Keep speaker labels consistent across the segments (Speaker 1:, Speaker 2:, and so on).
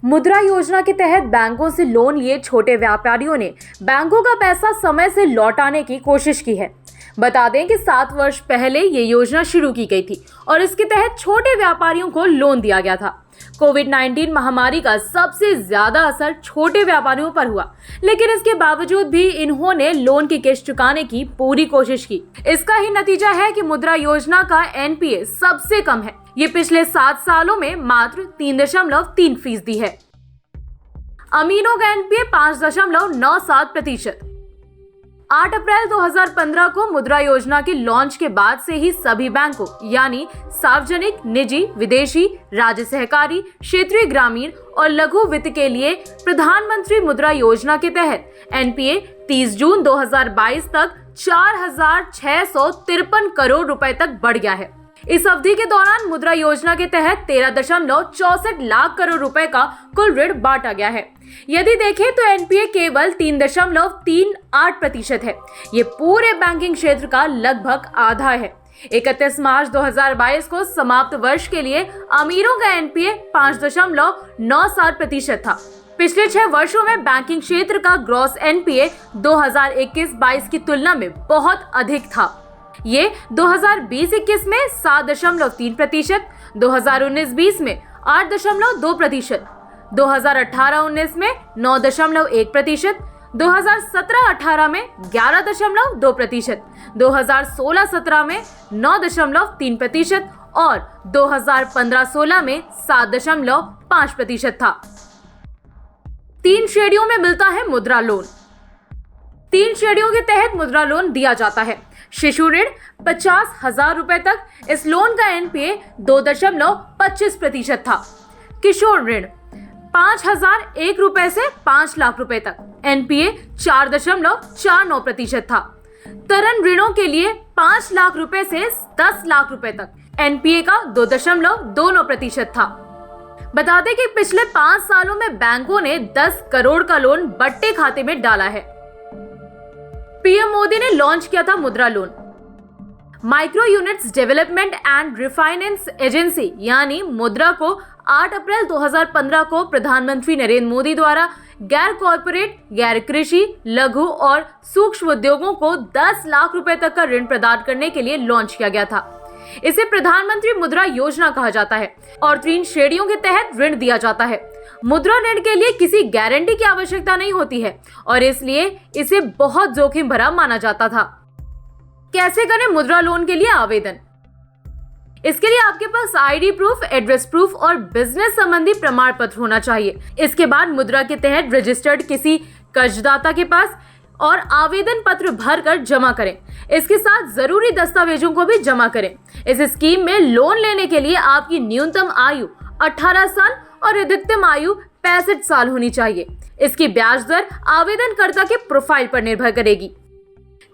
Speaker 1: मुद्रा योजना के तहत बैंकों से लोन लिए छोटे व्यापारियों ने बैंकों का पैसा समय से लौटाने की कोशिश की है। बता दें कि 7 वर्ष पहले ये योजना शुरू की गई थी और इसके तहत छोटे व्यापारियों को लोन दिया गया था। कोविड-19 महामारी का सबसे ज्यादा असर छोटे व्यापारियों पर हुआ, लेकिन इसके बावजूद भी इन्होंने लोन की किस्त चुकाने की पूरी कोशिश की। इसका ही नतीजा है कि मुद्रा योजना का एनपीए सबसे कम है। ये पिछले 7 सालों में मात्र 3.3% है। अमीनों का एनपीए 5.97%। 8 अप्रैल 2015 को मुद्रा योजना के लॉन्च के बाद से ही सभी बैंकों यानी सार्वजनिक, निजी, विदेशी, राज्य सहकारी, क्षेत्रीय ग्रामीण और लघु वित्त के लिए प्रधानमंत्री मुद्रा योजना के तहत एनपीए 30 जून 2022 तक 4,653 करोड़ रुपए तक बढ़ गया है। इस अवधि के दौरान मुद्रा योजना के तहत 13.64 लाख करोड़ रुपए का कुल ऋण बांटा गया है। यदि देखें तो एनपीए केवल 3.38% है। ये पूरे बैंकिंग क्षेत्र का लगभग आधा है। 31 मार्च 2022 को समाप्त वर्ष के लिए अमीरों का एनपीए 5.97% था। पिछले 6 वर्षों में बैंकिंग क्षेत्र का ग्रॉस एनपीए 2021-22 की तुलना में बहुत अधिक था। ये 2020-21 में 7.3%, 2019-20 में 8.2%, 2018-19 में 9.1%, 2017-18 में 11.2%, 2016-17 में 9.3% और 2015-16 में 7.5% था। 3 श्रेणियों में मिलता है मुद्रा लोन। 3 श्रेणियों के तहत मुद्रा लोन दिया जाता है। शिशु ऋण 50,000 रुपए तक, इस लोन का एनपीए 2.25% था। किशोर ऋण 5,001 रुपए से 5 लाख रुपए तक, एनपीए 4.49% था। तरन ऋणों के लिए 5 लाख रुपए से 10 लाख रुपए तक, एनपीए का 2.29% था। बता दें कि पिछले 5 सालों में बैंकों ने 10 करोड़ का लोन बट्टे खाते में डाला है। पीएम मोदी ने लॉन्च किया था मुद्रा loan. Micro units development and refinance agency यानी मुद्रा को 8 अप्रैल 2015 को प्रधानमंत्री नरेंद्र मोदी द्वारा गैर कॉर्पोरेट, गैर कृषि, लघु और सूक्ष्म उद्योगों को 10 लाख रुपए तक का ऋण प्रदान करने के लिए लॉन्च किया गया था। इसे प्रधानमंत्री मुद्रा योजना कहा जाता है और 3 श्रेणियों के तहत ऋण दिया जाता है। मुद्रा ऋण के लिए किसी गारंटी की आवश्यकता नहीं होती है और इसलिए इसे बहुत जोखिम भरा माना जाता था। कैसे करें मुद्रा लोन के लिए आवेदन? इसके लिए आपके पास आईडी प्रूफ, एड्रेस प्रूफ और बिजनेस संबंधी प्रमाण पत्र होना चाहिए। इसके बाद मुद्रा के तहत रजिस्टर्ड किसी कर्जदाता के पास और आवेदन पत्र भरकर जमा करें। इसके साथ जरूरी दस्तावेजों को भी जमा करें। इस स्कीम में लोन लेने के लिए आपकी न्यूनतम आयु 18 साल और अधिकतम आयु 65 साल होनी चाहिए। इसकी ब्याज दर आवेदनकर्ता के प्रोफाइल पर निर्भर करेगी।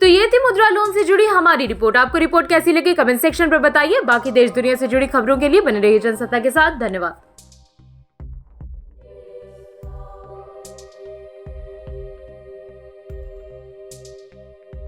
Speaker 1: तो ये थी मुद्रा लोन से जुड़ी हमारी रिपोर्ट। आपको रिपोर्ट कैसी लगी कमेंट सेक्शन पर बताइए। बाकी देश दुनिया से जुड़ी खबरों के लिए बने रहिए जनसत्ता के साथ। धन्यवाद।